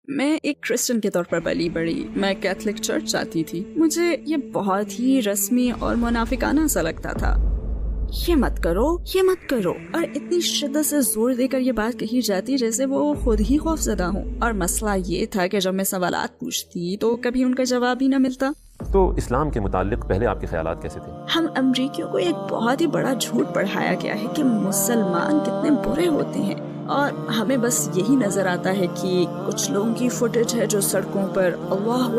میں ایک کرسچن کے طور پر پلی بڑھی. میں کیتھولک چرچ جاتی تھی. مجھے یہ بہت ہی رسمی اور منافقانہ سا لگتا تھا. یہ مت کرو، یہ مت کرو، اور اتنی شدت سے زور دے کر یہ بات کہی جاتی جیسے وہ خود ہی خوف زدہ ہوں. اور مسئلہ یہ تھا کہ جب میں سوالات پوچھتی تو کبھی ان کا جواب ہی نہ ملتا. تو اسلام کے متعلق پہلے آپ کے خیالات کیسے تھے؟ ہم امریکیوں کو ایک بہت ہی بڑا جھوٹ پڑھایا گیا ہے کہ مسلمان کتنے برے ہوتے ہیں، اور ہمیں بس یہی نظر آتا ہے کہ کچھ لوگوں کی فوٹیج ہے جو سڑکوں پر اللہ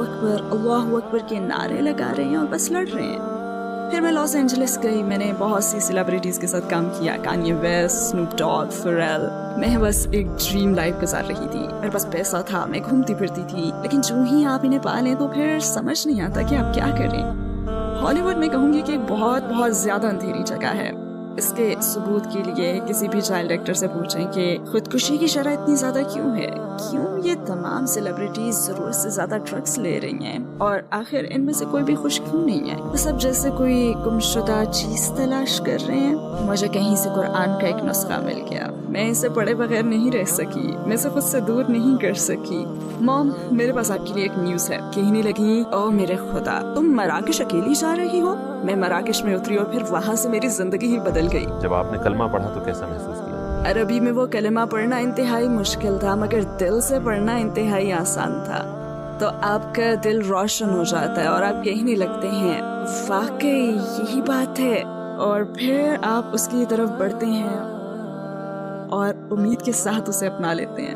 اکبر کے نعرے لگا رہے ہیں اور بس لڑ رہے ہیں. پھر میں لاس اینجلس گئی. میں نے بہت سی سیلیبریٹیز کے ساتھ کام کیا، کانیے ویسٹ، اسنوپ ڈاگ، فیرل. میں بس ایک ڈریم لائف گزار رہی تھی. میرے پاس پیسہ تھا، میں گھومتی پھرتی تھی، لیکن جو ہی آپ انہیں پا لیں تو پھر سمجھ نہیں آتا کہ آپ کیا کریں. ہالی ووڈ میں کہوں گی کہ ایک بہت زیادہ اندھیری جگہ ہے. اس کے ثبوت کے لیے کسی بھی چائلڈ ایکٹر سے پوچھیں کہ خودکشی کی شرح اتنی زیادہ کیوں ہے، کیوں یہ تمام سیلیبریٹیز ضرورت سے زیادہ ڈرگس لے رہی ہیں، اور آخر ان میں سے کوئی بھی خوش کیوں نہیں ہے. وہ سب جیسے کوئی گمشدہ چیز تلاش کر رہے ہیں. مجھے کہیں سے قرآن کا ایک نسخہ مل گیا. میں اسے پڑھے بغیر نہیں رہ سکی، میں اسے خود سے دور نہیں کر سکی. مام، میرے پاس آپ کے لیے ایک نیوز ہے. کہنے لگی، او میرے خدا، تم مراکش اکیلی جا رہی ہو؟ میں مراکش میں اتری اور پھر وہاں سے میری زندگی ہی بدل گئی. جب آپ نے کلمہ پڑھا تو کیسا محسوس کیا؟ عربی میں وہ کلمہ پڑھنا انتہائی مشکل تھا، مگر دل سے پڑھنا انتہائی آسان تھا. تو آپ کا دل روشن ہو جاتا ہے اور آپ کہنے لگتے ہیں واقعی یہی بات ہے، اور پھر آپ اس کی طرف بڑھتے ہیں اور امید کے ساتھ اسے اپنا لیتے ہیں.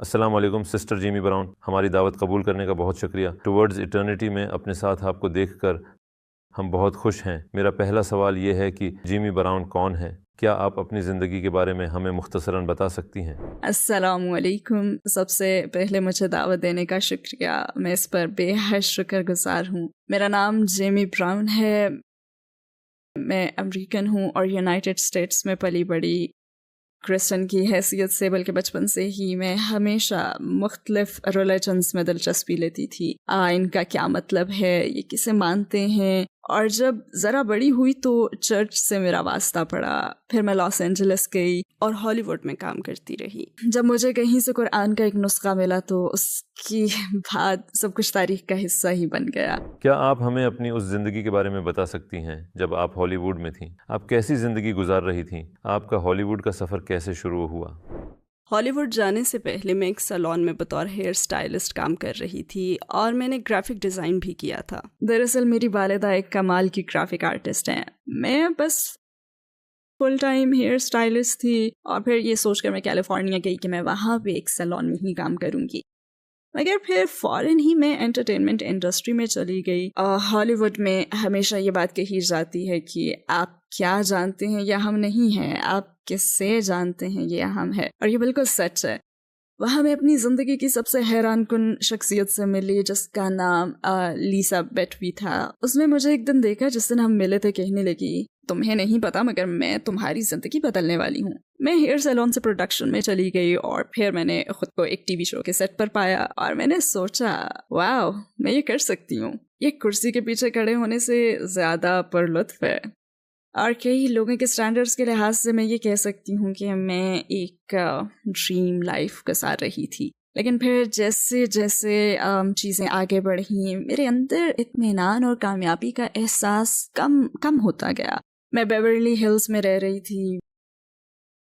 السلام علیکم سسٹر جیمی براؤن، ہماری دعوت قبول کرنے کا بہت شکریہ. ٹورڈز ایٹرنیٹی میں اپنے ساتھ آپ کو دیکھ کر ہم بہت خوش ہیں. میرا پہلا سوال یہ ہے کہ جیمی براؤن کون ہے؟ کیا آپ اپنی زندگی کے بارے میں ہمیں مختصراً بتا سکتی ہیں؟ السلام علیکم. سب سے پہلے مجھے دعوت دینے کا شکریہ، میں اس پر بے حد شکر گزار ہوں. میرا نام جیمی براؤن ہے. میں امریکن ہوں اور یونائٹڈ اسٹیٹس میں پلی بڑھی. کرسچن کی حیثیت سے بلکہ بچپن سے ہی میں ہمیشہ مختلف ریلیجنز میں دلچسپی لیتی تھی. ان کا کیا مطلب ہے، یہ کسے مانتے ہیں، اور جب ذرا بڑی ہوئی تو چرچ سے میرا واسطہ پڑا. پھر میں لاس اینجلس گئی اور ہالی ووڈ میں کام کرتی رہی. جب مجھے کہیں سے قرآن کا ایک نسخہ ملا تو اس کی بعد سب کچھ تاریخ کا حصہ ہی بن گیا. کیا آپ ہمیں اپنی اس زندگی کے بارے میں بتا سکتی ہیں جب آپ ہالی ووڈ میں تھیں؟ آپ کیسی زندگی گزار رہی تھیں؟ آپ کا ہالی ووڈ کا سفر کیسے شروع ہوا؟ ہالی ووڈ جانے سے پہلے میں ایک سیلون میں بطور ہیئر سٹائلسٹ کام کر رہی تھی، اور میں نے گرافک ڈیزائن بھی کیا تھا. دراصل میری والدہ ایک کمال کی گرافک آرٹسٹ ہیں. میں بس فل ٹائم ہیئر سٹائلسٹ تھی، اور پھر یہ سوچ کر میں کیلیفورنیا گئی کہ میں وہاں پہ ایک سیلون میں ہی کام کروں گی. مگر پھر فوراً ہی میں انٹرٹینمنٹ انڈسٹری میں چلی گئی. ہالی ووڈ میں ہمیشہ یہ بات کہی جاتی ہے کہ آپ کیا جانتے ہیں یہ اہم نہیں ہے، آپ کس سے جانتے ہیں یہ اہم ہے، اور یہ بالکل سچ ہے. وہاں میں اپنی زندگی کی سب سے حیران کن شخصیت سے ملی جس کا نام لیسا بیٹوی تھا. اس نے مجھے ایک دن دیکھا جس دن ہم ملے تھے. کہنے لگی، تمہیں نہیں پتا مگر میں تمہاری زندگی بدلنے والی ہوں. میں ہیئر سیلون سے پروڈکشن میں چلی گئی، اور پھر میں نے خود کو ایک ٹی وی شو کے سیٹ پر پایا، اور میں نے سوچا واو، میں یہ کر سکتی ہوں. یہ کرسی کے پیچھے کھڑے ہونے سے زیادہ پرلطف ہے. اور کئی لوگوں کے سٹینڈرڈز کے لحاظ سے میں یہ کہہ سکتی ہوں کہ میں ایک ڈریم لائف گزار رہی تھی. لیکن پھر جیسے جیسے چیزیں آگے بڑھیں، میرے اندر اطمینان اور کامیابی کا احساس کم ہوتا گیا. میں بیورلی ہلز میں رہ رہی تھی،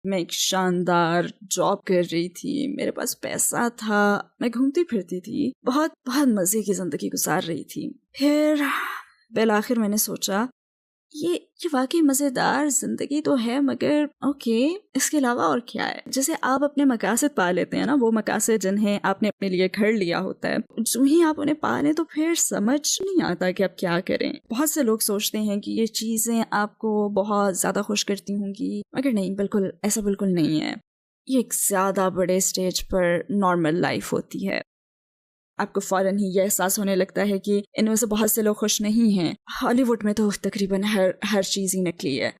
میں ایک شاندار جاب کر رہی تھی، میرے پاس پیسہ تھا، میں گھومتی پھرتی تھی، بہت مزے کی زندگی گزار رہی تھی. پھر بالآخر میں نے سوچا یہ واقعی مزیدار زندگی تو ہے، مگر اوکے، اس کے علاوہ اور کیا ہے. جیسے آپ اپنے مقاصد پا لیتے ہیں نا، وہ مقاصد جنہیں آپ نے اپنے لیے گھڑ لیا ہوتا ہے، جو ہی آپ انہیں پا لیں تو پھر سمجھ نہیں آتا کہ آپ کیا کریں. بہت سے لوگ سوچتے ہیں کہ یہ چیزیں آپ کو بہت زیادہ خوش کرتی ہوں گی، مگر نہیں، ایسا بالکل نہیں ہے. یہ ایک زیادہ بڑے اسٹیج پر نارمل لائف ہوتی ہے. آپ کو فوراً ہی یہ احساس ہونے لگتا ہے کہ ان میں سے بہت سے لوگ خوش نہیں ہیں. ہالی ووڈ میں تو تقریباً ہر چیز ہی نکلی ہے.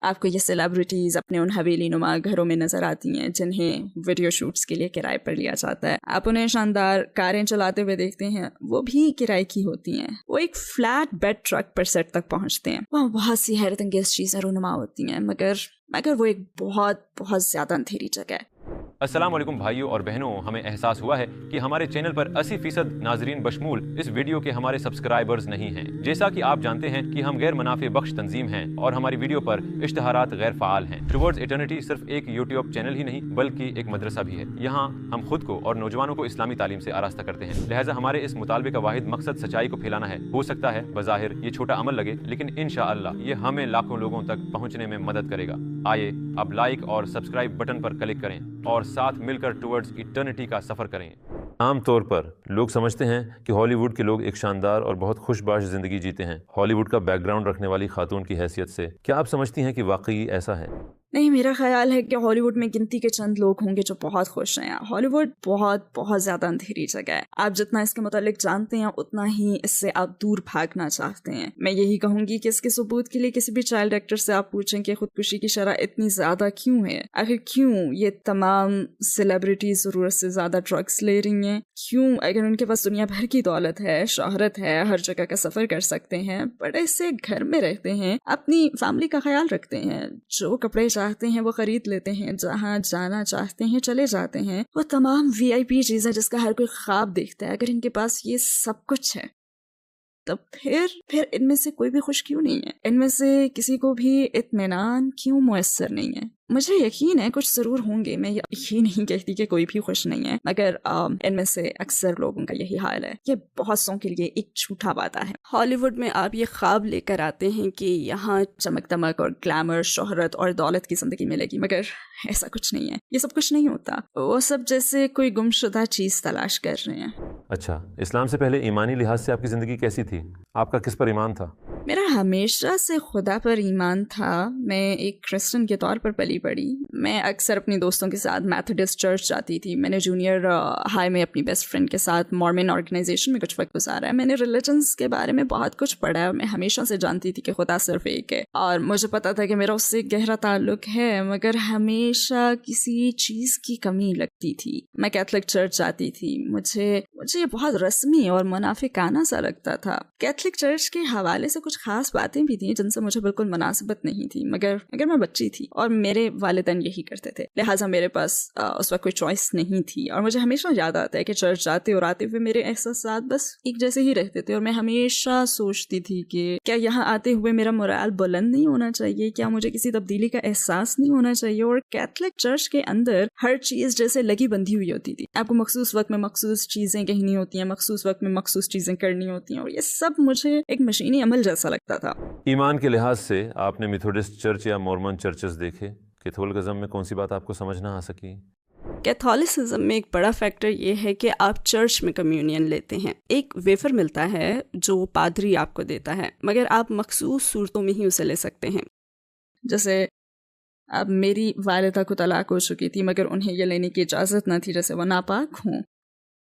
آپ کو یہ سیلیبریٹیز اپنے ان حویلی نما گھروں میں نظر آتی ہیں جنہیں ویڈیو شوٹس کے لیے کرائے پر لیا جاتا ہے. آپ انہیں شاندار کاریں چلاتے ہوئے دیکھتے ہیں، وہ بھی کرائے کی ہوتی ہیں. وہ ایک فلیٹ بیڈ ٹرک پر سیٹ تک پہنچتے ہیں. وہاں بہت سی حیرت انگیز چیزیں رونما ہوتی ہیں، مگر وہ ایک بہت زیادہ اندھیری جگہ ہے. السلام علیکم بھائیوں اور بہنوں، ہمیں احساس ہوا ہے کہ ہمارے چینل پر 80% ناظرین بشمول اس ویڈیو کے ہمارے سبسکرائبرز نہیں ہیں۔ جیسا کہ آپ جانتے ہیں کہ ہم غیر منافع بخش تنظیم ہیں اور ہماری ویڈیو پر اشتہارات غیر فعال ہیں۔ ٹوورڈز ایٹرنیٹی صرف ایک یوٹیوب چینل ہی نہیں بلکہ ایک مدرسہ بھی ہے۔ یہاں ہم خود کو اور نوجوانوں کو اسلامی تعلیم سے آراستہ کرتے ہیں، لہٰذا ہمارے اس مطالبے کا واحد مقصد سچائی کو پھیلانا ہے۔ ہو سکتا ہے بظاہر یہ چھوٹا عمل لگے، لیکن انشاءاللہ یہ ہمیں لاکھوں لوگوں تک پہنچنے میں مدد کرے گا۔ آئیے اب لائک اور سبسکرائب بٹن پر کلک کریں اور ساتھ مل کر ٹوورڈز ایٹرنیٹی کا سفر کریں۔ عام طور پر لوگ سمجھتے ہیں کہ ہالی ووڈ کے لوگ ایک شاندار اور بہت خوش باش زندگی جیتے ہیں۔ ہالی ووڈ کا بیک گراؤنڈ رکھنے والی خاتون کی حیثیت سے کیا آپ سمجھتی ہیں کہ واقعی ایسا ہے؟ نہیں، میرا خیال ہے کہ ہالی ووڈ میں گنتی کے چند لوگ ہوں گے جو بہت خوش ہیں۔ ہالی ووڈ بہت زیادہ اندھیری جگہ ہے۔ آپ جتنا اس کے متعلق جانتے ہیں اتنا ہی اس سے آپ دور بھاگنا چاہتے ہیں۔ میں یہی کہوں گی کہ اس کے ثبوت کے لیے کسی بھی چائلڈ ایکٹر سے آپ پوچھیں کہ خودکشی کی شرح اتنی زیادہ کیوں ہے، آخر کیوں یہ تمام سیلیبریٹیز ضرورت سے زیادہ ڈرگس لے رہی ہیں، کیوں اگر ان کے پاس دنیا بھر کی دولت ہے، شہرت ہے، ہر جگہ کا سفر کر سکتے ہیں، بڑے سے گھر میں رہتے ہیں، اپنی فیملی کا خیال رکھتے ہیں، جو کپڑے چاہتے ہیں وہ خرید لیتے ہیں، جہاں جانا چاہتے ہیں چلے جاتے ہیں، وہ تمام VIP چیزیں جس کا ہر کوئی خواب دیکھتا ہے، اگر ان کے پاس یہ سب کچھ ہے تو پھر ان میں سے کوئی بھی خوش کیوں نہیں ہے؟ ان میں سے کسی کو بھی اطمینان کیوں میسر نہیں ہے؟ مجھے یقین ہے کچھ ضرور ہوں گے، میں یہ نہیں کہتی کہ کوئی بھی خوش نہیں ہے، مگر ان میں سے اکثر لوگوں کا یہی حال ہے۔ یہ بہت سوں کے لیے ایک جھوٹا وعدہ ہے۔ ہالی ووڈ میں آپ یہ خواب لے کر آتے ہیں کہ یہاں چمک دمک اور گلیمر، شہرت اور دولت کی زندگی ملے گی، مگر ایسا کچھ نہیں ہے، یہ سب کچھ نہیں ہوتا۔ وہ سب جیسے کوئی گمشدہ چیز تلاش کر رہے ہیں۔ اچھا، اسلام سے پہلے ایمانی لحاظ سے آپ کی زندگی کیسی تھی؟ آپ کا کس پر ایمان تھا؟ میرا ہمیشہ سے خدا پر ایمان تھا۔ میں ایک کرسچن کے طور پر پلی بڑھی۔ میں اکثر اپنی دوستوں کے ساتھ میتھوڈسٹ چرچ جاتی تھی۔ میں نے جونیئر ہائی میں اپنی بیسٹ فرینڈ کے ساتھ مورمن آرگنائزیشن میں کچھ وقت گزارا ہے۔ میں نے ریلیجنس کے بارے میں بہت کچھ پڑھا ہے۔ میں ہمیشہ سے جانتی تھی کہ خدا صرف ایک ہے اور مجھے پتا تھا کہ میرا اس سے گہرا تعلق ہے، مگر ہمیشہ کسی چیز کی کمی لگتی تھی۔ میں کیتھولک چرچ جاتی تھی۔ مجھے یہ بہت رسمی اور منافقانہ سا لگتا تھا۔ کیتھولک چرچ کے حوالے سے کچھ خاص باتیں بھی تھیں جن سے مجھے بالکل مناسبت نہیں تھی، مگر میں بچی تھی اور میرے والدین یہی کرتے تھے، لہٰذا میرے پاس اس وقت کوئی چوائس نہیں تھی۔ اور مجھے ہمیشہ یاد آتا ہے کہ چرچ جاتے اور آتے ہوئے میرے احساسات بس ایک جیسے ہی رہتے تھے، اور میں ہمیشہ سوچتی تھی کہ کیا یہاں آتے ہوئے میرا مورال بلند نہیں ہونا چاہیے، کیا مجھے کسی تبدیلی کا احساس نہیں ہونا چاہیے۔ اور کیتھولک چرچ کے اندر ہر چیز جیسے لگی بندھی ہوئی ہوتی تھی، آپ کو مخصوص وقت میں مخصوص چیزیں کہنی ہوتی ہیں، مخصوص وقت میں مخصوص چیزیں کرنی ہوتی ہیں، اور یہ سب مجھے ایک مشینی عمل جیسا لگتا تھا۔ ایمان کے لحاظ سے آپ نے میتھوڈسٹ چرچ یا مورمن چرچز دیکھے، کیتھولکزم میں کون سی بات آپ کو سمجھ نہ آ سکی؟ کیتھولسزم میں ایک بڑا فیکٹر یہ ہے کہ آپ چرچ میں کمیونین لیتے ہیں، ایک ویفر ملتا ہے جو پادری آپ کو دیتا ہے، مگر آپ مخصوص صورتوں میں ہی اسے لے سکتے ہیں۔ جیسے اب میری والدہ کو طلاق ہو چکی تھی، مگر انہیں یہ لینے کی اجازت نہ تھی جیسے وہ ناپاک ہوں۔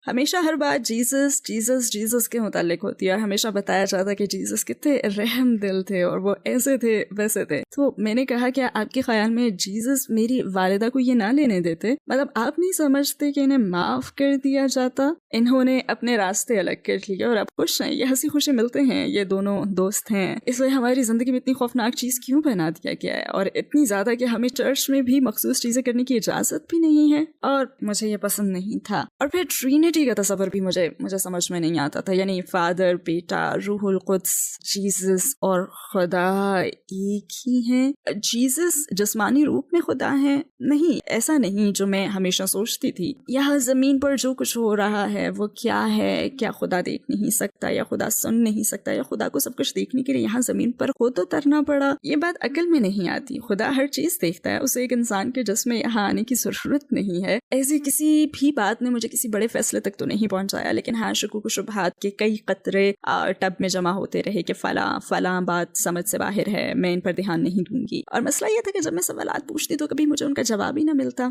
ہمیشہ ہر بات جیزس کے متعلق ہوتی ہے، اور ہمیشہ بتایا جاتا ہے کہ جیزس کتنے رحم دل تھے اور وہ ایسے تھے ویسے تھے۔ تو میں نے کہا کہ آپ کے خیال میں جیزس میری والدہ کو یہ نہ لینے دیتے؟ مطلب آپ نہیں سمجھتے کہ انہیں معاف کر دیا جاتا؟ انہوں نے اپنے راستے الگ کر لیے اور اب خوش ہیں، یہ ہنسی خوشی ملتے ہیں، یہ دونوں دوست ہیں۔ اس لیے ہماری زندگی میں اتنی خوفناک چیز کیوں بنا دیا گیا ہے، اور اتنی زیادہ کہ ہمیں چرچ میں بھی مخصوص چیزیں کرنے کی اجازت بھی نہیں ہے، اور مجھے یہ پسند نہیں تھا۔ اور پھر ٹرینٹی کا تصور بھی مجھے سمجھ میں نہیں آتا تھا، یعنی فادر، بیٹا، روح القدس، جیزس اور خدا ایک ہی ہیں۔ جیزس جسمانی روپ میں خدا ہے؟ نہیں، ایسا نہیں جو میں ہمیشہ سوچتی تھی۔ یہاں زمین پر جو کچھ ہو رہا ہے وہ کیا ہے؟ کیا خدا دیکھ نہیں سکتا، یا خدا سن نہیں سکتا، یا خدا کو سب کچھ دیکھنے کے لیے یہاں زمین پر خود اترنا پڑا؟ یہ بات عقل میں نہیں آتی۔ خدا ہر چیز دیکھتا ہے، اسے ایک انسان کے جسم میں یہاں آنے کی ضرورت نہیں ہے۔ ایسی کسی بھی بات نے مجھے کسی بڑے فیصلے تک تو نہیں پہنچایا، لیکن ہاں، شکوک و شبہات کے کئی قطرے ٹب میں جمع ہوتے رہے کہ فلاں بات سمجھ سے باہر ہے، میں ان پر دھیان نہیں دوں گی۔ اور مسئلہ یہ تھا کہ جب میں سوالات پوچھتی تو کبھی مجھے ان کا جواب ہی نہ ملتا۔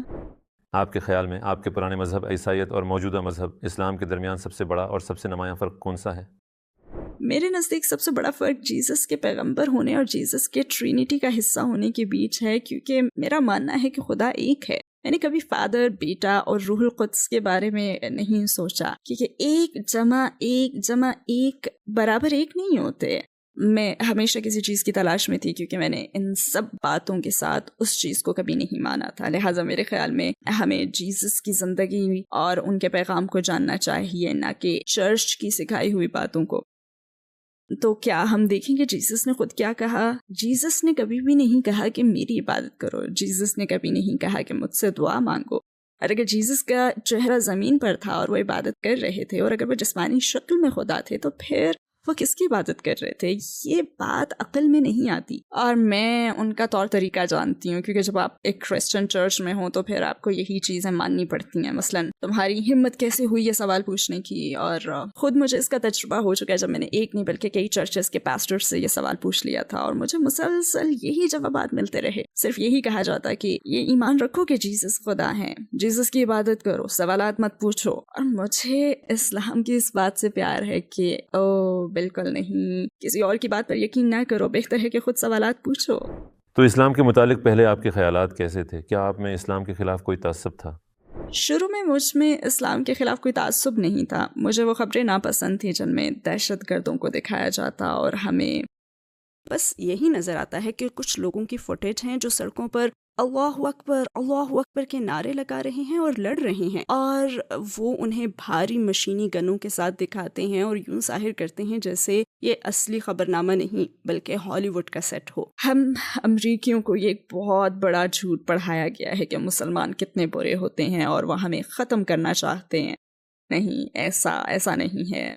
آپ کے خیال میں آپ کے پرانے مذہب عیسائیت اور موجودہ مذہب اسلام کے درمیان سب سے بڑا اور سب سے نمایاں فرق کون سا ہے؟ میرے نزدیک سب سے بڑا فرق جیزس کے پیغمبر ہونے اور جیزس کے ٹرینٹی کا حصہ ہونے کے بیچ ہے، کیونکہ میرا ماننا ہے کہ خدا ایک ہے۔ میں نے کبھی فادر، بیٹا اور روح القدس کے بارے میں نہیں سوچا، کیونکہ ایک جمع ایک برابر ایک نہیں ہوتے۔ میں ہمیشہ کسی چیز کی تلاش میں تھی کیونکہ میں نے ان سب باتوں کے ساتھ اس چیز کو کبھی نہیں مانا تھا. لہٰذا میرے خیال میں ہمیں جیسس کی زندگی اور ان کے پیغام کو جاننا چاہیے، نہ کہ چرچ کی سکھائی ہوئی باتوں کو. تو کیا ہم دیکھیں کہ جیسس نے خود کیا کہا؟ جیسس نے کبھی بھی نہیں کہا کہ میری عبادت کرو. جیسس نے کبھی نہیں کہا کہ مجھ سے دعا مانگو. اور اگر جیسس کا چہرہ زمین پر تھا اور وہ عبادت کر رہے تھے، اور اگر وہ جسمانی شکل میں خدا تھے، تو پھر وہ کس کی عبادت کر رہے تھے؟ یہ بات عقل میں نہیں آتی. اور میں ان کا طور طریقہ جانتی ہوں، کیونکہ جب آپ ایک کرسچن چرچ میں ہوں تو پھر آپ کو یہی چیزیں ماننی پڑتی ہیں. مثلاً تمہاری ہمت کیسے ہوئی یہ سوال پوچھنے کی؟ اور خود مجھے اس کا تجربہ ہو چکا ہے جب میں نے ایک نہیں بلکہ کئی چرچز کے پاسٹر سے یہ سوال پوچھ لیا تھا، اور مجھے مسلسل یہی جوابات ملتے رہے. صرف یہی کہا جاتا کہ یہ ایمان رکھو کہ جیسس خدا ہیں، جیسس کی عبادت کرو، سوالات مت پوچھو. اور مجھے اسلام کی اس بات سے پیار ہے کہ بالکل نہیں، کسی اور کی بات پر یقین نہ کرو، بہتر ہے کہ خود سوالات پوچھو. تو اسلام کے متعلق پہلے آپ کے خیالات کیسے تھے؟ کیا آپ میں اسلام کے خلاف کوئی تعصب تھا؟ شروع میں مجھ میں اسلام کے خلاف کوئی تعصب نہیں تھا. مجھے وہ خبریں ناپسند تھیں جن میں دہشت گردوں کو دکھایا جاتا، اور ہمیں بس یہی نظر آتا ہے کہ کچھ لوگوں کی فوٹیج ہیں جو سڑکوں پر اللہ اکبر کے نعرے لگا رہے ہیں اور لڑ رہے ہیں، اور وہ انہیں بھاری مشینی گنوں کے ساتھ دکھاتے ہیں اور یوں ظاہر کرتے ہیں جیسے یہ اصلی خبرنامہ نہیں بلکہ ہالی ووڈ کا سیٹ ہو. ہم امریکیوں کو یہ ایک بہت بڑا جھوٹ پڑھایا گیا ہے کہ مسلمان کتنے برے ہوتے ہیں اور وہ ہمیں ختم کرنا چاہتے ہیں. نہیں، ایسا نہیں ہے.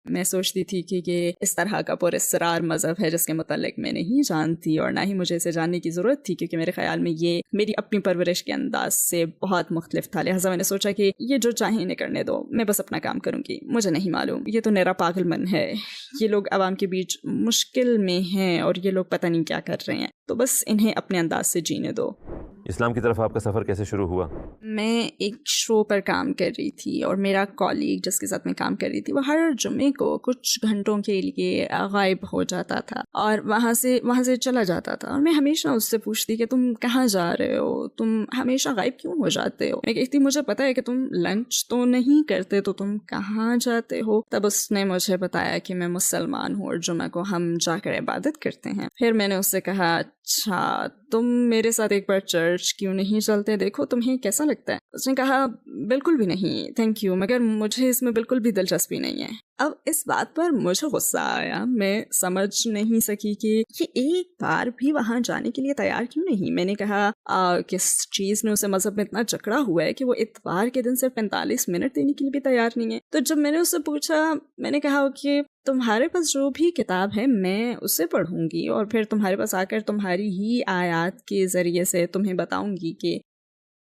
میں سوچتی تھی کہ یہ اس طرح کا پراسرار مذہب ہے جس کے متعلق میں نہیں جانتی، اور نہ ہی مجھے اسے جاننے کی ضرورت تھی، کیونکہ میرے خیال میں یہ میری اپنی پرورش کے انداز سے بہت مختلف تھا. لہٰذا میں نے سوچا کہ یہ جو چاہیں انہیں کرنے دو، میں بس اپنا کام کروں گی. مجھے نہیں معلوم، یہ تو میرا پاگل من ہے. یہ لوگ عوام کے بیچ مشکل میں ہیں اور یہ لوگ پتہ نہیں کیا کر رہے ہیں، تو بس انہیں اپنے انداز سے جینے دو. اسلام کی طرف آپ کا سفر کیسے شروع ہوا؟ میں ایک شو پر کام کر رہی تھی، اور میرا کالیگ جس کے ساتھ میں کام کر رہی تھی وہ ہر جمعے کو کچھ گھنٹوں کے لیے غائب ہو جاتا تھا اور وہاں سے چلا جاتا تھا. اور میں ہمیشہ اس سے پوچھتی کہ تم کہاں جا رہے ہو، تم ہمیشہ غائب کیوں ہو جاتے ہو؟ میں کہتی مجھے پتا ہے کہ تم لنچ تو نہیں کرتے، تو تم کہاں جاتے ہو؟ تب اس نے مجھے بتایا کہ میں مسلمان ہوں اور جمعہ کو ہم جا کر عبادت کرتے ہیں. پھر میں نے اس سے کہا اچھا تم میرے ساتھ ایک بار چرچ کیوں نہیں چلتے، دیکھو تمہیں کیسا لگتا ہے. اس نے کہا بالکل بھی نہیں تھینک یو، مگر مجھے اس میں بالکل بھی دلچسپی نہیں ہے. اب اس بات پر مجھے غصہ آیا. میں سمجھ نہیں سکی کہ یہ ایک بار بھی وہاں جانے کے لیے تیار کیوں نہیں. میں نے کہا کس چیز نے اسے مذہب میں اتنا جکڑا ہوا ہے کہ وہ اتوار کے دن صرف 45 منٹ دینے کے لیے بھی تیار نہیں ہے. تو جب میں نے اس سے پوچھا، میں نے کہا کہ تمہارے پاس جو بھی کتاب ہے میں اسے پڑھوں گی، اور پھر تمہارے پاس آ کر تمہاری ہی آیات کے ذریعے سے تمہیں بتاؤں گی کہ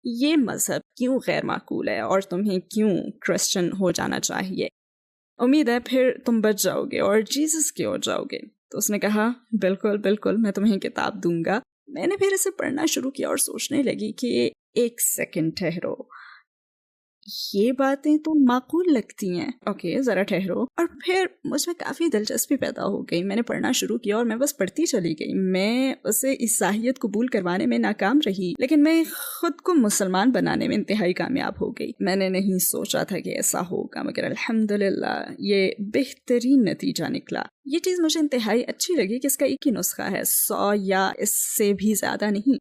یہ مذہب کیوں غیر معقول ہے اور تمہیں کیوں کرسچن ہو جانا چاہیے. امید ہے پھر تم بچ جاؤ گے اور جیسس کے ہو جاؤ گے. تو اس نے کہا بالکل میں تمہیں کتاب دوں گا. میں نے پھر اسے پڑھنا شروع کیا اور سوچنے لگی کہ ایک سیکنڈ ٹھہرو، یہ باتیں تو معقول لگتی ہیں، اوکے ذرا ٹھہرو. اور پھر مجھ میں کافی دلچسپی پیدا ہو گئی. میں نے پڑھنا شروع کیا اور میں بس پڑھتی چلی گئی. میں اسے عیسائیت قبول کروانے میں ناکام رہی، لیکن میں خود کو مسلمان بنانے میں انتہائی کامیاب ہو گئی. میں نے نہیں سوچا تھا کہ ایسا ہوگا، مگر الحمدللہ یہ بہترین نتیجہ نکلا. یہ چیز مجھے انتہائی اچھی لگی کہ اس کا ایک ہی نسخہ ہے، 100 یا اس سے بھی زیادہ نہیں.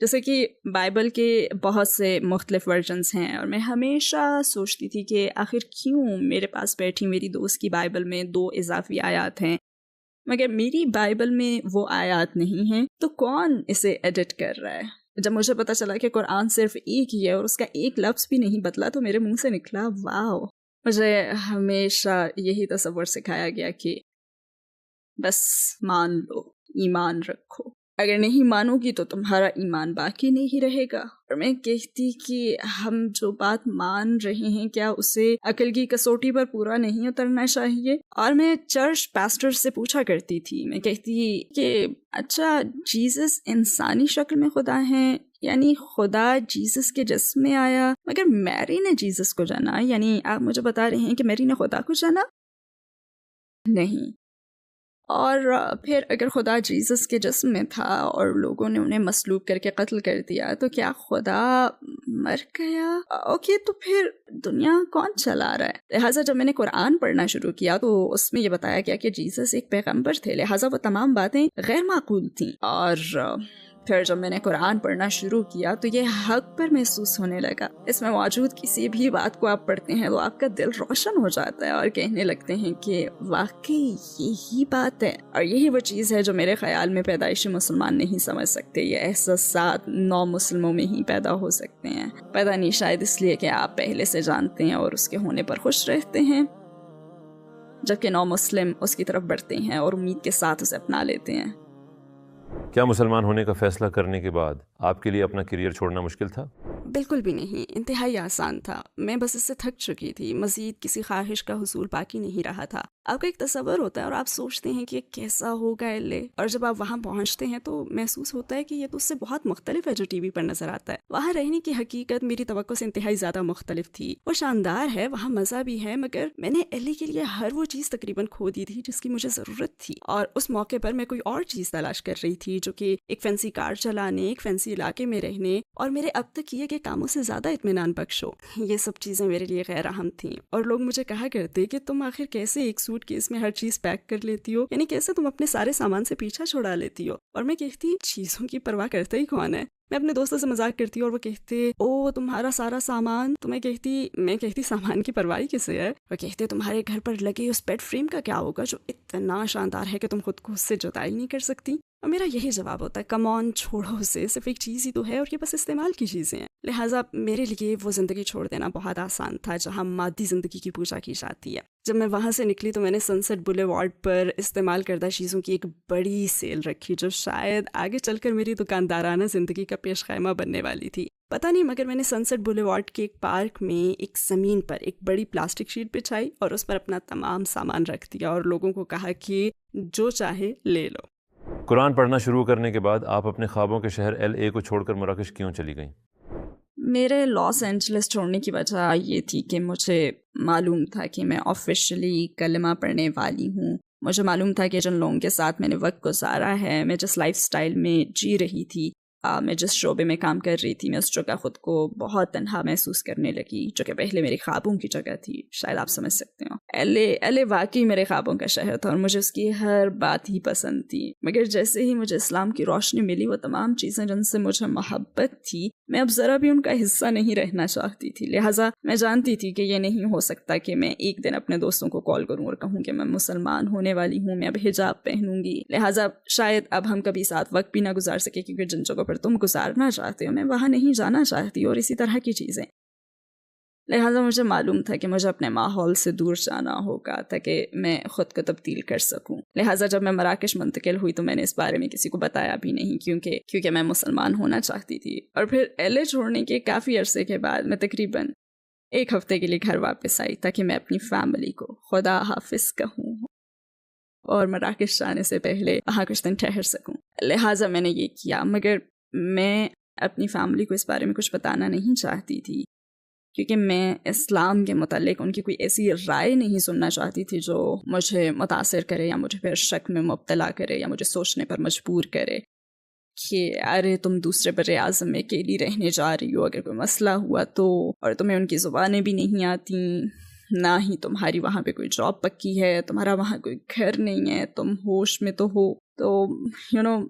جیسے کہ بائبل کے بہت سے مختلف ورژنز ہیں، اور میں ہمیشہ سوچتی تھی کہ آخر کیوں میرے پاس بیٹھی میری دوست کی بائبل میں 2 اضافی آیات ہیں، مگر میری بائبل میں وہ آیات نہیں ہیں، تو کون اسے ایڈٹ کر رہا ہے؟ جب مجھے پتا چلا کہ قرآن صرف ایک ہی ہے اور اس کا ایک لفظ بھی نہیں بدلا، تو میرے منہ سے نکلا واو. مجھے ہمیشہ یہی تصور سکھایا گیا کہ بس مان لو، ایمان رکھو. اگر نہیں مانو گی تو تمہارا ایمان باقی نہیں رہے گا. اور میں کہتی کہ ہم جو بات مان رہے ہیں کیا اسے عقل کی کسوٹی پر پورا نہیں اترنا چاہیے؟ اور میں چرچ پاسٹر سے پوچھا کرتی تھی، میں کہتی کہ اچھا جیسس انسانی شکل میں خدا ہیں، یعنی خدا جیسس کے جسم میں آیا، مگر میری نے جیسس کو جانا، یعنی آپ مجھے بتا رہے ہیں کہ میری نے خدا کو جانا؟ نہیں. اور پھر اگر خدا جیسس کے جسم میں تھا اور لوگوں نے انہیں مصلوب کر کے قتل کر دیا تو کیا خدا مر گیا؟ اوکے، تو پھر دنیا کون چلا رہا ہے؟ لہٰذا جب میں نے قرآن پڑھنا شروع کیا تو اس میں یہ بتایا گیا کہ جیسس ایک پیغمبر تھے، لہٰذا وہ تمام باتیں غیر معقول تھیں. اور پھر جب میں نے قرآن پڑھنا شروع کیا تو یہ حق پر محسوس ہونے لگا. اس میں موجود کسی بھی بات کو آپ پڑھتے ہیں تو آپ کا دل روشن ہو جاتا ہے اور کہنے لگتے ہیں کہ واقعی یہی بات ہے. اور یہی وہ چیز ہے جو میرے خیال میں پیدائشی مسلمان نہیں سمجھ سکتے. یہ احساسات نو مسلموں میں ہی پیدا ہو سکتے ہیں. پتہ نہیں، شاید اس لیے کہ آپ پہلے سے جانتے ہیں اور اس کے ہونے پر خوش رہتے ہیں، جبکہ نو مسلم اس کی طرف بڑھتے ہیں اور امید کے ساتھ اسے اپنا لیتے ہیں. کیا مسلمان ہونے کا فیصلہ کرنے کے بعد آپ کے لیے اپنا کیریئر چھوڑنا مشکل تھا؟ بالکل بھی نہیں، انتہائی آسان تھا. میں بس اس سے تھک چکی تھی. مزید کسی خواہش کا حصول باقی نہیں رہا تھا. آپ کا ایک تصور ہوتا ہے اور آپ سوچتے ہیں کہ یہ کیسا ہوگا ایلے، اور جب آپ وہاں پہنچتے ہیں تو محسوس ہوتا ہے کہ یہ تو اس سے بہت مختلف ہے جو ٹی وی پر نظر آتا ہے. وہاں رہنے کی حقیقت میری توقع سے انتہائی زیادہ مختلف تھی. وہ شاندار ہے، وہاں مزہ بھی ہے، مگر میں نے ایلے کے لیے ہر وہ چیز تقریباً کھو دی تھی جس کی مجھے ضرورت تھی. اور اس موقع پر میں کوئی اور چیز تلاش کر رہی تھی جو کہ ایک فینسی کار چلانے، ایک فینسی علاقے میں رہنے اور میرے اب تک کیے گئے کاموں سے زیادہ اطمینان بخش ہو. یہ سب چیزیں میرے لیے غیر اہم تھیں. اور لوگ مجھے کہا کرتے کہ تم آخر کیسے ایک سوٹ کیس میں ہر چیز پیک کر لیتی ہو، یعنی کیسے تم اپنے سارے سامان سے پیچھا چھڑا لیتی ہو. اور میں کہتی چیزوں کی پرواہ کرتا ہی کون ہے. میں اپنے دوستوں سے مذاق کرتی اور وہ کہتے او تمہارا سارا سامان. تو میں کہتی سامان کی پرواہ کسے ہے؟ وہ کہتے تمہارے گھر پر لگے اس بیڈ فریم کا کیا ہوگا جو اتنا شاندار ہے کہ تم خود کو اس سے جدا ہی نہیں کر سکتی. اور میرا یہی جواب ہوتا ہے کم آن، چھوڑو اسے، صرف ایک چیز ہی تو ہے اور یہ بس استعمال کی چیزیں ہیں. لہٰذا میرے لیے وہ زندگی چھوڑ دینا بہت آسان تھا جہاں مادی زندگی کی پوجا کی جاتی ہے. جب میں وہاں سے نکلی تو میں نے سن سیٹ بولیوارڈ پر استعمال کردہ چیزوں کی ایک بڑی سیل رکھی جو شاید آگے چل کر میری دکاندارانہ زندگی کا پیش خیمہ بننے والی تھی. پتہ نہیں، مگر میں نے سن سیٹ بولیوارڈ کے ایک پارک میں ایک زمین پر ایک بڑی پلاسٹک شیٹ بچھائی اور اس پر اپنا تمام سامان رکھ دیا اور لوگوں کو کہا کہ جو چاہے لے لو. قرآن پڑھنا شروع کرنے کے بعد آپ اپنے خوابوں کے شہر ایل اے کو چھوڑ کر مراکش کیوں چلی گئیں؟ میرے لاس اینجلس چھوڑنے کی وجہ یہ تھی کہ مجھے معلوم تھا کہ میں آفیشلی کلمہ پڑھنے والی ہوں. مجھے معلوم تھا کہ جن لوگوں کے ساتھ میں نے وقت گزارا ہے، میں جس لائف سٹائل میں جی رہی تھی، میں جس شعبے میں کام کر رہی تھی، میں اس جگہ خود کو بہت تنہا محسوس کرنے لگی، جو کہ پہلے میرے خوابوں کی جگہ تھی. شاید آپ سمجھ سکتے ہو. ایل اے واقعی میرے خوابوں کا شہر تھا اور مجھے اس کی ہر بات ہی پسند تھی. مگر جیسے ہی مجھے اسلام کی روشنی ملی، وہ تمام چیزیں جن سے مجھے محبت تھی، میں اب ذرا بھی ان کا حصہ نہیں رہنا چاہتی تھی. لہٰذا میں جانتی تھی کہ یہ نہیں ہو سکتا کہ میں ایک دن اپنے دوستوں کو کال کروں اور کہوں کہ میں مسلمان ہونے والی ہوں، میں اب حجاب پہنوں گی. لہٰذا شاید اب ہم کبھی ساتھ وقت بھی نہ گزار سکے، کیونکہ جن جگہوں پر تم گزارنا چاہتے ہو میں وہاں نہیں جانا چاہتی، اور اسی طرح کی چیزیں. لہٰذا مجھے معلوم تھا کہ مجھے اپنے ماحول سے دور جانا ہوگا تاکہ میں خود کو تبدیل کر سکوں. لہٰذا جب میں مراکش منتقل ہوئی تو میں نے اس بارے میں کسی کو بتایا بھی نہیں، کیونکہ میں مسلمان ہونا چاہتی تھی. اور پھر ایل اے چھوڑنے کے کافی عرصے کے بعد میں تقریباً 1 ہفتے کے لیے گھر واپس آئی تاکہ میں اپنی فیملی کو خدا حافظ کہوں اور مراکش جانے سے پہلے وہاں کچھ دن ٹھہر سکوں. لہٰذا میں نے یہ کیا، مگر میں اپنی فیملی کو اس بارے میں کچھ بتانا نہیں چاہتی تھی، کیونکہ میں اسلام کے متعلق ان کی کوئی ایسی رائے نہیں سننا چاہتی تھی جو مجھے متاثر کرے یا مجھے پھر شک میں مبتلا کرے یا مجھے سوچنے پر مجبور کرے کہ ارے تم دوسرے بر اعظم میں اکیلی رہنے جا رہی ہو، اگر کوئی مسئلہ ہوا تو، اور تمہیں ان کی زبانیں بھی نہیں آتی، نہ ہی تمہاری وہاں پہ کوئی جاب پکی ہے، تمہارا وہاں کوئی گھر نہیں ہے، تم ہوش میں تو ہو. تو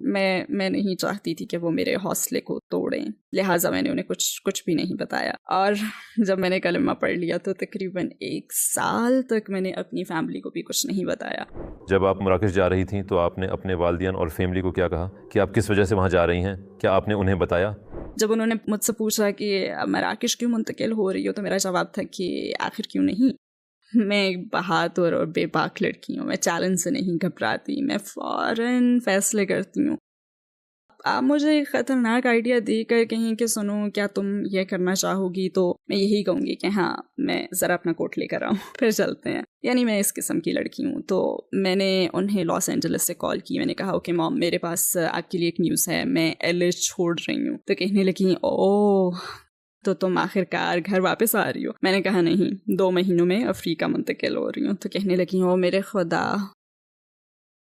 میں نہیں چاہتی تھی کہ وہ میرے حوصلے کو توڑیں. لہٰذا میں نے انہیں کچھ بھی نہیں بتایا. اور جب میں نے کلمہ پڑھ لیا تو تقریباً 1 سال تک میں نے اپنی فیملی کو بھی کچھ نہیں بتایا. جب آپ مراکش جا رہی تھیں تو آپ نے اپنے والدین اور فیملی کو کیا کہا کہ آپ کس وجہ سے وہاں جا رہی ہیں؟ کیا آپ نے انہیں بتایا؟ جب انہوں نے مجھ سے پوچھا کہ مراکش کیوں منتقل ہو رہی ہو تو میرا جواب تھا کہ آخر کیوں نہیں. میں ایک بہادر اور بے باک لڑکی ہوں، میں چیلنج سے نہیں گھبراتی، میں فوراً فیصلے کرتی ہوں. آپ مجھے ایک خطرناک آئیڈیا دے کر کہیں کہ سنو کیا تم یہ کرنا چاہو گی، تو میں یہی کہوں گی کہ ہاں میں ذرا اپنا کوٹ لے کر آؤں پھر چلتے ہیں. یعنی میں اس قسم کی لڑکی ہوں. تو میں نے انہیں لاس اینجلس سے کال کی. میں نے کہا اوکے مام، میرے پاس آپ کے لیے ایک نیوز ہے، میں ایل اے چھوڑ رہی ہوں. تو کہنے لگی اوہ تو تم آخر کار گھر واپس آ رہی ہو؟ میں نے کہا نہیں، 2 مہینوں میں افریقہ منتقل ہو رہی ہوں. تو کہنے لگی میرے خدا،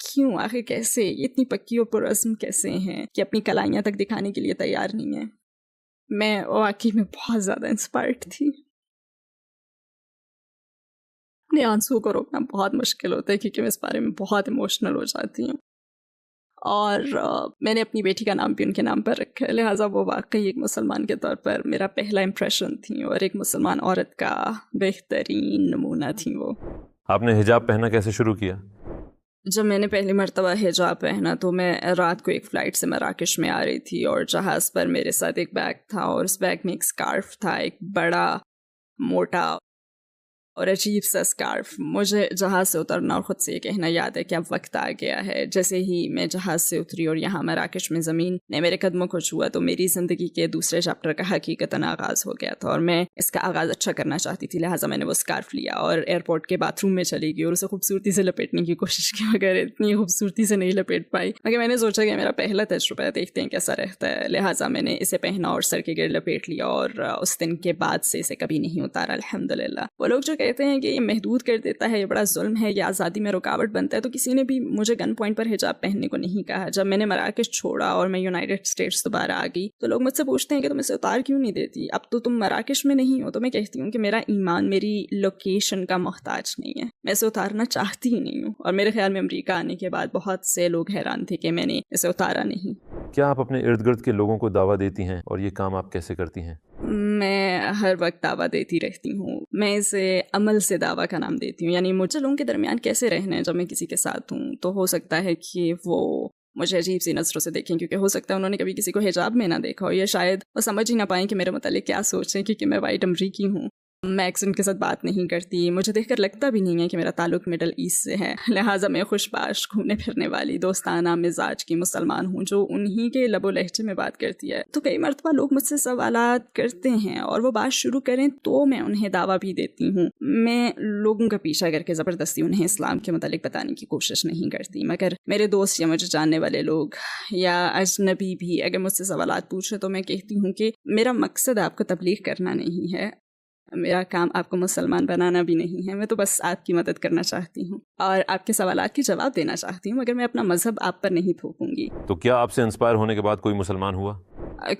کیوں، آخر کیسے، یہ اتنی پکی اور پرعزم کیسے ہیں کہ اپنی کلائیاں تک دکھانے کے لیے تیار نہیں ہیں. میں واقعی میں بہت زیادہ انسپائرڈ تھی. اپنے آنسوؤں کو روکنا بہت مشکل ہوتا ہے کیونکہ میں اس بارے میں بہت ایموشنل ہو جاتی ہوں. اور میں نے اپنی بیٹی کا نام بھی ان کے نام پر رکھا ہے، لہٰذا وہ واقعی ایک مسلمان کے طور پر میرا پہلا امپریشن تھی اور ایک مسلمان عورت کا بہترین نمونہ تھی وہ. آپ نے حجاب پہننا کیسے شروع کیا؟ جب میں نے پہلی مرتبہ حجاب پہنا تو میں رات کو ایک فلائٹ سے مراکش میں آ رہی تھی اور جہاز پر میرے ساتھ ایک بیگ تھا اور اس بیگ میں ایک اسکارف تھا، ایک بڑا موٹا اور عجیب سا اسکارف. مجھے جہاز سے اترنا اور خود سے یہ کہنا یاد ہے کہ اب وقت آ گیا ہے. جیسے ہی میں جہاز سے اتری اور یہاں مراکش میں زمین نے میرے قدموں کو چھوا تو میری زندگی کے دوسرے چیپٹر کا حقیقتاً آغاز ہو گیا تھا اور میں اس کا آغاز اچھا کرنا چاہتی تھی. لہٰذا میں نے وہ اسکارف لیا اور ایئرپورٹ کے باتھ روم میں چلی گئی اور اسے خوبصورتی سے لپیٹنے کی کوشش کی، مگر اتنی خوبصورتی سے نہیں لپیٹ پائی. مگر میں نے سوچا کہ میرا پہلا تجربہ ہے، دیکھتے ہیں کیسا رہتا ہے. لہٰذا میں نے اسے پہنا اور سر کے گرد لپیٹ لیا اور اس دن کے بعد سے اسے کبھی نہیں اتارا الحمدللہ. وہ لوگ جو کہتے ہیں کہ یہ محدود کر دیتا ہے، یہ بڑا ظلم ہے، یہ آزادی میں رکاوٹ بنتا ہے، تو کسی نے بھی مجھے گن پوائنٹ پر حجاب پہننے کو نہیں کہا. جب میں نے مراکش چھوڑا اور میں یونائیٹڈ اسٹیٹس دوبارہ آ گئی تو لوگ مجھ سے پوچھتے ہیں کہ تم اسے اتار کیوں نہیں دیتی، اب تو تم مراکش میں نہیں ہو. تو میں کہتی ہوں کہ میرا ایمان میری لوکیشن کا محتاج نہیں ہے، میں اسے اتارنا چاہتی ہی نہیں ہوں. اور میرے خیال میں امریکہ آنے کے بعد بہت سے لوگ حیران تھے کہ میں نے اسے اتارا نہیں. کیا آپ اپنے ارد گرد کے لوگوں کو دعویٰ دیتی ہیں اور یہ کام آپ کیسے کرتی ہیں؟ میں ہر وقت دعویٰ دیتی رہتی ہوں. میں اسے عمل سے دعویٰ کا نام دیتی ہوں. یعنی مجھے لوگوں کے درمیان کیسے رہنا ہے جب میں کسی کے ساتھ ہوں. تو ہو سکتا ہے کہ وہ مجھے عجیب سی نظروں سے دیکھیں کیونکہ ہو سکتا ہے انہوں نے کبھی کسی کو حجاب میں نہ دیکھا ہو، یا شاید وہ سمجھ ہی نہ پائیں کہ میرے متعلق کیا سوچیں کیونکہ میں وائٹ امریکی ہوں. میں ایکسنٹ کے ساتھ بات نہیں کرتی، مجھے دیکھ کر لگتا بھی نہیں ہے کہ میرا تعلق مڈل ایسٹ سے ہے. لہٰذا میں خوش باش گھومنے پھرنے والی دوستانہ مزاج کی مسلمان ہوں جو انہی کے لب و لہجے میں بات کرتی ہے. تو کئی مرتبہ لوگ مجھ سے سوالات کرتے ہیں اور وہ بات شروع کریں تو میں انہیں دعویٰ بھی دیتی ہوں. میں لوگوں کا پیچھا کر کے زبردستی انہیں اسلام کے متعلق بتانے کی کوشش نہیں کرتی. مگر میرے دوست یا مجھے جاننے والے لوگ یا اجنبی بھی اگر مجھ سے سوالات پوچھیں تو میں کہتی ہوں کہ میرا مقصد آپ کو تبلیغ کرنا نہیں ہے، میرا کام آپ کو مسلمان بنانا بھی نہیں ہے. میں تو بس آپ کی مدد کرنا چاہتی ہوں اور آپ کے سوالات کے جواب دینا چاہتی ہوں، مگر میں اپنا مذہب آپ پر نہیں تھوپوں گی. تو کیا آپ سے انسپائر ہونے کے بعد کوئی مسلمان ہوا؟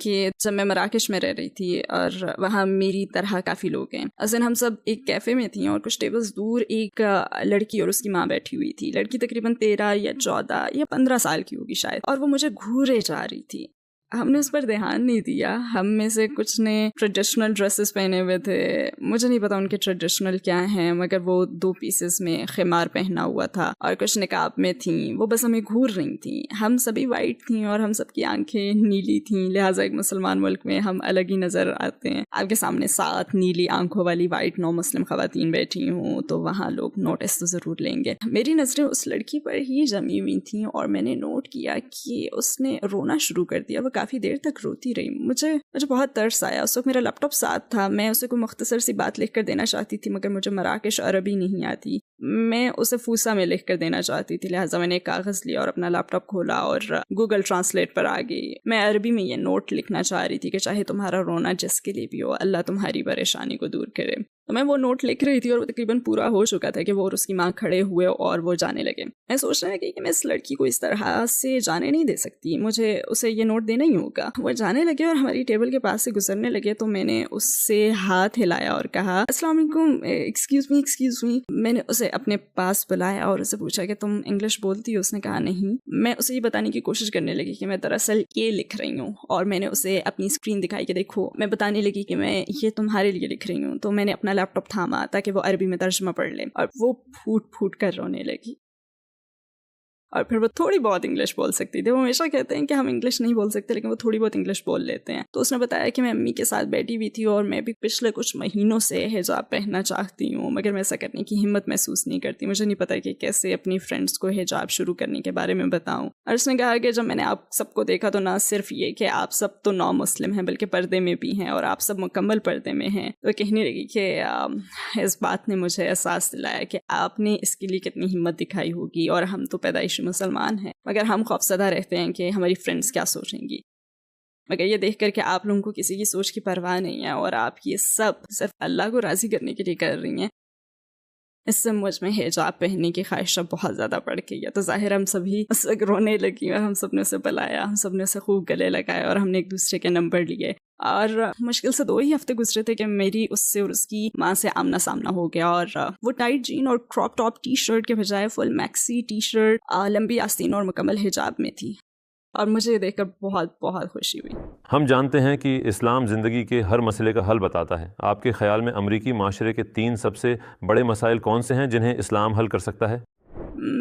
کہ جب میں مراکش میں رہ رہی تھی اور وہاں میری طرح کافی لوگ ہیں، اصل ہم سب ایک کیفے میں تھیں اور کچھ ٹیبلز دور ایک لڑکی اور اس کی ماں بیٹھی ہوئی تھی. لڑکی تقریباً 13 یا 14 یا 15 سال کی ہوگی شاید، اور وہ مجھے گھورے جا رہی تھی. ہم نے اس پر دھیان نہیں دیا. ہم میں سے کچھ نے ٹریڈیشنل ڈریسز پہنے ہوئے تھے، مجھے نہیں پتا ان کے ٹریڈیشنل کیا ہیں، مگر وہ 2 پیسز میں خمار پہنا ہوا تھا اور کچھ نقاب میں تھیں. وہ بس ہمیں گھور رہی تھیں. ہم سبھی وائٹ تھیں اور ہم سب کی آنکھیں نیلی تھیں، لہٰذا ایک مسلمان ملک میں ہم الگ ہی نظر آتے ہیں. آپ کے سامنے 7 نیلی آنکھوں والی وائٹ نو مسلم خواتین بیٹھی ہوں تو وہاں لوگ نوٹس تو ضرور لیں گے. میری نظریں اس لڑکی پر ہی جمی ہوئی تھیں اور میں نے نوٹ کیا کہ اس نے رونا شروع کر دیا. وہ کافی دیر تک روتی رہی. مجھے بہت ترس آیا. اس وقت میرا لیپ ٹاپ ساتھ تھا. میں اسے کوئی مختصر سی بات لکھ کر دینا چاہتی تھی مگر مجھے مراکش عربی نہیں آتی. میں اسے فوسا میں لکھ کر دینا چاہتی تھی. لہٰذا میں نے ایک کاغذ لیا اور اپنا لیپ ٹاپ کھولا اور گوگل ٹرانسلیٹ پر آ گئی. میں عربی میں یہ نوٹ لکھنا چاہ رہی تھی کہ چاہے تمہارا رونا جس کے لیے بھی ہو، اللہ تمہاری پریشانی کو دور کرے. تو میں وہ نوٹ لکھ رہی تھی اور وہ تقریباً پورا ہو چکا تھا کہ وہ اور اس کی ماں کھڑے ہوئے اور وہ جانے لگے. میں سوچنے لگی کہ میں اس لڑکی کو اس طرح سے جانے نہیں دے سکتی، مجھے اسے یہ نوٹ دینا ہی ہوگا. وہ جانے لگے اور ہماری ٹیبل کے پاس سے گزرنے لگے تو میں نے اس سے ہاتھ ہلایا اور کہا السلام علیکم، ایکسکیوز می. میں نے اسے اپنے پاس بلایا اور اسے پوچھا کہ تم انگلش بولتی ہو؟ اس نے کہا نہیں. میں اسے یہ بتانے کی کوشش کرنے لگی کہ میں دراصل یہ لکھ رہی ہوں اور میں نے اسے اپنی اسکرین دکھائی کہ دیکھو. میں بتانے لگی کہ میں یہ تمہارے لیے لکھ رہی ہوں. تو میں نے اپنا لیپ ٹاپ تھاما تاکہ وہ عربی میں ترجمہ پڑھ لے اور وہ پھوٹ پھوٹ کر رونے لگی. اور پھر وہ تھوڑی بہت انگلش بول سکتی تھی. وہ ہمیشہ کہتے ہیں کہ ہم انگلش نہیں بول سکتے لیکن وہ تھوڑی بہت انگلش بول لیتے ہیں. تو اس نے بتایا کہ میں امی کے ساتھ بیٹھی ہوئی تھی اور میں بھی پچھلے کچھ مہینوں سے حجاب پہننا چاہتی ہوں مگر میں ایسا کرنے کی ہمت محسوس نہیں کرتی. مجھے نہیں پتا کہ کیسے اپنی فرینڈس کو حجاب شروع کرنے کے بارے میں بتاؤں. اور اس نے کہا کہ جب میں نے آپ سب کو دیکھا تو نہ صرف یہ کہ آپ سب تو نو مسلم ہیں بلکہ پردے میں بھی ہیں اور آپ سب مکمل پردے میں ہیں. تو کہنے لگی کہ اس بات نے مجھے احساس دلایا کہ آپ نے اس کے لیے کتنی ہمت دکھائی ہوگی اور ہم تو پیدائشی مسلمان ہیں مگر ہم خوفزدہ رہتے ہیں کہ ہماری فرینڈس کیا سوچیں گی. مگر یہ دیکھ کر کہ آپ لوگوں کو کسی کی سوچ کی پرواہ نہیں ہے اور آپ یہ سب صرف اللہ کو راضی کرنے کے لیے کر رہی ہیں اس سے مجھ میں حجاب پہننے کی خواہشہ بہت زیادہ بڑھ گئی ہے. تو ظاہر ہم سبھی اس سے رونے لگی اور ہم سب نے اسے بلایا, ہم سب نے اسے خوب گلے لگائے اور ہم نے ایک دوسرے کے نمبر لیے. اور مشکل سے 2 ہی ہفتے گزرے تھے کہ میری اس سے اور اس کی ماں سے آمنا سامنا ہو گیا. اور وہ ٹائٹ جین اور کراپ ٹاپ ٹی شرٹ کے بجائے فل میکسی ٹی شرٹ لمبی آستین اور مکمل حجاب میں تھی, اور مجھے دیکھ کر بہت بہت خوشی ہوئی. ہم جانتے ہیں کہ اسلام زندگی کے ہر مسئلے کا حل بتاتا ہے. آپ کے خیال میں امریکی معاشرے کے 3 سب سے بڑے مسائل کون سے ہیں جنہیں اسلام حل کر سکتا ہے؟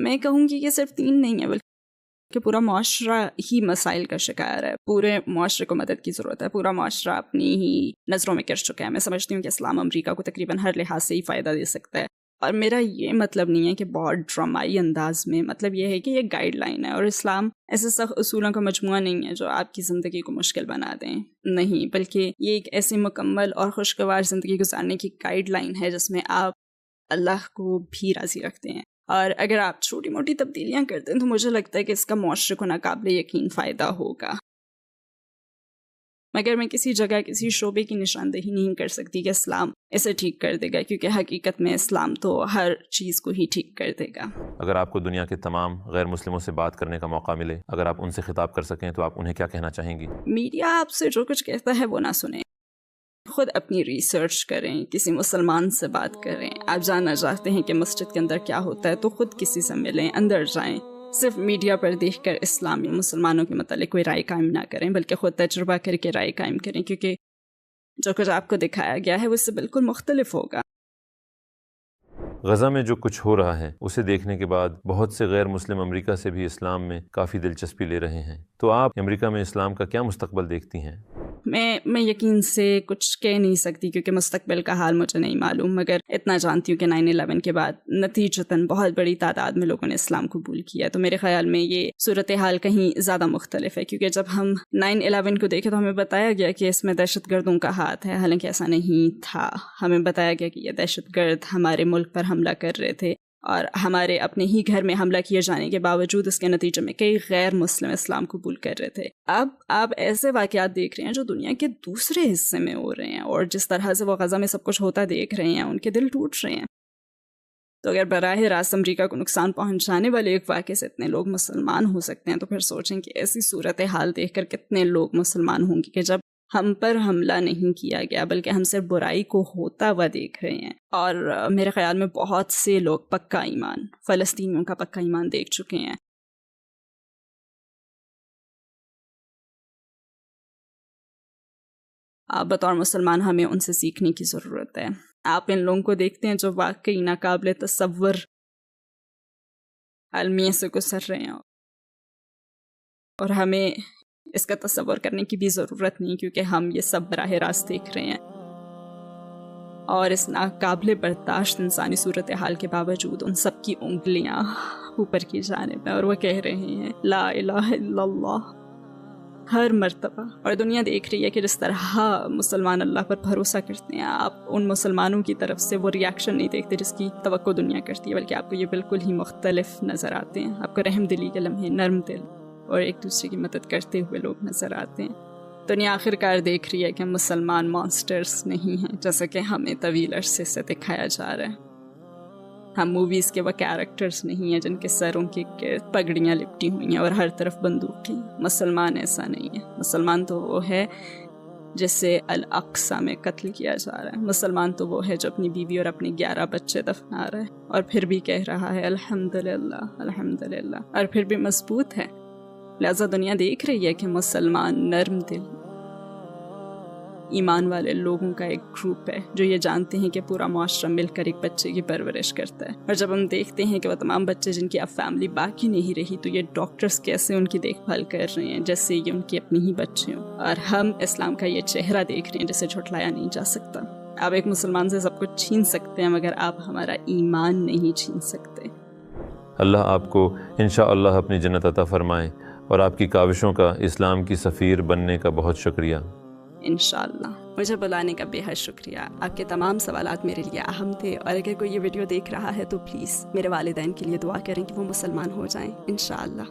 میں کہوں گی کہ صرف 3 نہیں ہے, بلکہ پورا معاشرہ ہی مسائل کا شکار ہے. پورے معاشرے کو مدد کی ضرورت ہے. پورا معاشرہ اپنی ہی نظروں میں گر چکا ہے. میں سمجھتی ہوں کہ اسلام امریکہ کو تقریباً ہر لحاظ سے ہی فائدہ دے سکتا ہے. اور میرا یہ مطلب نہیں ہے کہ بہت ڈرامائی انداز میں, مطلب یہ ہے کہ یہ گائیڈ لائن ہے, اور اسلام ایسے سخت اصولوں کا مجموعہ نہیں ہے جو آپ کی زندگی کو مشکل بنا دیں. نہیں, بلکہ یہ ایک ایسی مکمل اور خوشگوار زندگی گزارنے کی گائیڈ لائن ہے جس میں آپ اللہ کو بھی راضی رکھتے ہیں. اور اگر آپ چھوٹی موٹی تبدیلیاں کرتے ہیں تو مجھے لگتا ہے کہ اس کا معاشرے کو ناقابل یقین فائدہ ہوگا. مگر میں کسی جگہ کسی شعبے کی نشاندہی نہیں کر سکتی کہ اسلام اسے ٹھیک کر دے گا, کیونکہ حقیقت میں اسلام تو ہر چیز کو ہی ٹھیک کر دے گا. اگر آپ کو دنیا کے تمام غیر مسلموں سے بات کرنے کا موقع ملے, اگر آپ ان سے خطاب کر سکیں تو آپ انہیں کیا کہنا چاہیں گی؟ میڈیا آپ سے جو کچھ کہتا ہے وہ نہ سنیں, خود اپنی ریسرچ کریں, کسی مسلمان سے بات کریں. آپ جاننا چاہتے ہیں کہ مسجد کے اندر کیا ہوتا ہے تو خود کسی سے ملیں, اندر جائیں. صرف میڈیا پر دیکھ کر اسلام یا مسلمانوں کے متعلق کوئی رائے قائم نہ کریں, بلکہ خود تجربہ کر کے رائے قائم کریں, کیونکہ جو کچھ آپ کو دکھایا گیا ہے وہ اس سے بالکل مختلف ہوگا. غزہ میں جو کچھ ہو رہا ہے اسے دیکھنے کے بعد بہت سے غیر مسلم امریکہ سے بھی اسلام میں کافی دلچسپی لے رہے ہیں. تو آپ امریکہ میں اسلام کا کیا مستقبل دیکھتی ہیں؟ میں یقین سے کچھ کہہ نہیں سکتی کیونکہ مستقبل کا حال مجھے نہیں معلوم, مگر اتنا جانتی ہوں کہ 9/11 کے بعد نتیجتاً بہت بڑی تعداد میں لوگوں نے اسلام قبول کیا. تو میرے خیال میں یہ صورتحال کہیں زیادہ مختلف ہے, کیونکہ جب ہم 9/11 کو دیکھے تو ہمیں بتایا گیا کہ اس میں دہشت گردوں کا ہاتھ ہے, حالانکہ ایسا نہیں تھا. ہمیں بتایا گیا کہ یہ دہشت گرد ہمارے ملک پر حملہ کر رہے تھے, اور ہمارے اپنے ہی گھر میں حملہ کیے جانے کے باوجود اس کے نتیجے میں کئی غیر مسلم اسلام قبول کر رہے تھے. اب آپ ایسے واقعات دیکھ رہے ہیں جو دنیا کے دوسرے حصے میں ہو رہے ہیں, اور جس طرح سے وہ غزہ میں سب کچھ ہوتا دیکھ رہے ہیں ان کے دل ٹوٹ رہے ہیں. تو اگر براہ راست امریکہ کو نقصان پہنچانے والے ایک واقعے سے اتنے لوگ مسلمان ہو سکتے ہیں, تو پھر سوچیں کہ ایسی صورتحال دیکھ کر کتنے لوگ مسلمان ہوں گے کہ جب ہم پر حملہ نہیں کیا گیا بلکہ ہم صرف برائی کو ہوتا ہوا دیکھ رہے ہیں. اور میرے خیال میں بہت سے لوگ پکا ایمان, فلسطینیوں کا پکا ایمان دیکھ چکے ہیں. آپ بطور مسلمان ہمیں ان سے سیکھنے کی ضرورت ہے. آپ ان لوگوں کو دیکھتے ہیں جو واقعی ناقابل تصور المیہ سے گزر رہے ہیں, اور ہمیں اس کا تصور کرنے کی بھی ضرورت نہیں, کیونکہ ہم یہ سب براہ راست دیکھ رہے ہیں. اور اس ناقابل برداشت انسانی صورتحال کے باوجود ان سب کی انگلیاں اوپر کی جانب ہیں, اور وہ کہہ رہے ہیں لا الہ الا اللہ ہر مرتبہ. اور دنیا دیکھ رہی ہے کہ جس طرح مسلمان اللہ پر بھروسہ کرتے ہیں, آپ ان مسلمانوں کی طرف سے وہ ریاکشن نہیں دیکھتے جس کی توقع دنیا کرتی ہے, بلکہ آپ کو یہ بالکل ہی مختلف نظر آتے ہیں. آپ کو رحم دلی کے لمحے, نرم دل اور ایک دوسرے کی مدد کرتے ہوئے لوگ نظر آتے ہیں. دنیا آخر کار دیکھ رہی ہے کہ مسلمان مانسٹرز نہیں ہیں جیسا کہ ہمیں طویل عرصے سے دکھایا جا رہا ہے. ہم موویز کے وہ کیریکٹرز نہیں ہیں جن کے سروں کے گرد پگڑیاں لپٹی ہوئی ہیں اور ہر طرف بندوقیں. مسلمان ایسا نہیں ہے. مسلمان تو وہ ہے جسے الاقصی میں قتل کیا جا رہا ہے. مسلمان تو وہ ہے جو اپنی بیوی اور اپنے 11 بچے دفنا رہا ہے اور پھر بھی کہہ رہا ہے الحمدللہ الحمدللہ, اور پھر بھی مضبوط ہے. لہذا دنیا دیکھ رہی ہے کہ مسلمان نرم دل ایمان والے لوگوں کا ایک گروپ ہے جو یہ جانتے ہیں کہ پورا معاشرہ مل کر ایک بچے کی پرورش کرتا ہے. اور جب ہم دیکھتے ہیں کہ وہ تمام بچے جن کی اب فیملی باقی نہیں رہی, تو یہ ڈاکٹرز کیسے ان کی دیکھ بھال کر رہے ہیں جیسے یہ ان کی اپنی ہی بچے ہوں. اور ہم اسلام کا یہ چہرہ دیکھ رہے ہیں جسے جھٹلایا نہیں جا سکتا. آپ ایک مسلمان سے سب کچھ چھین سکتے ہیں مگر آپ ہمارا ایمان نہیں چھین سکتے. اللہ آپ کو انشاءاللہ اپنی جنت عطا فرمائے, اور آپ کی کاوشوں کا اسلام کی سفیر بننے کا بہت شکریہ. انشاءاللہ. مجھے بلانے کا بے حد شکریہ. آپ کے تمام سوالات میرے لیے اہم تھے, اور اگر کوئی یہ ویڈیو دیکھ رہا ہے تو پلیز میرے والدین کے لیے دعا کریں کہ وہ مسلمان ہو جائیں انشاءاللہ.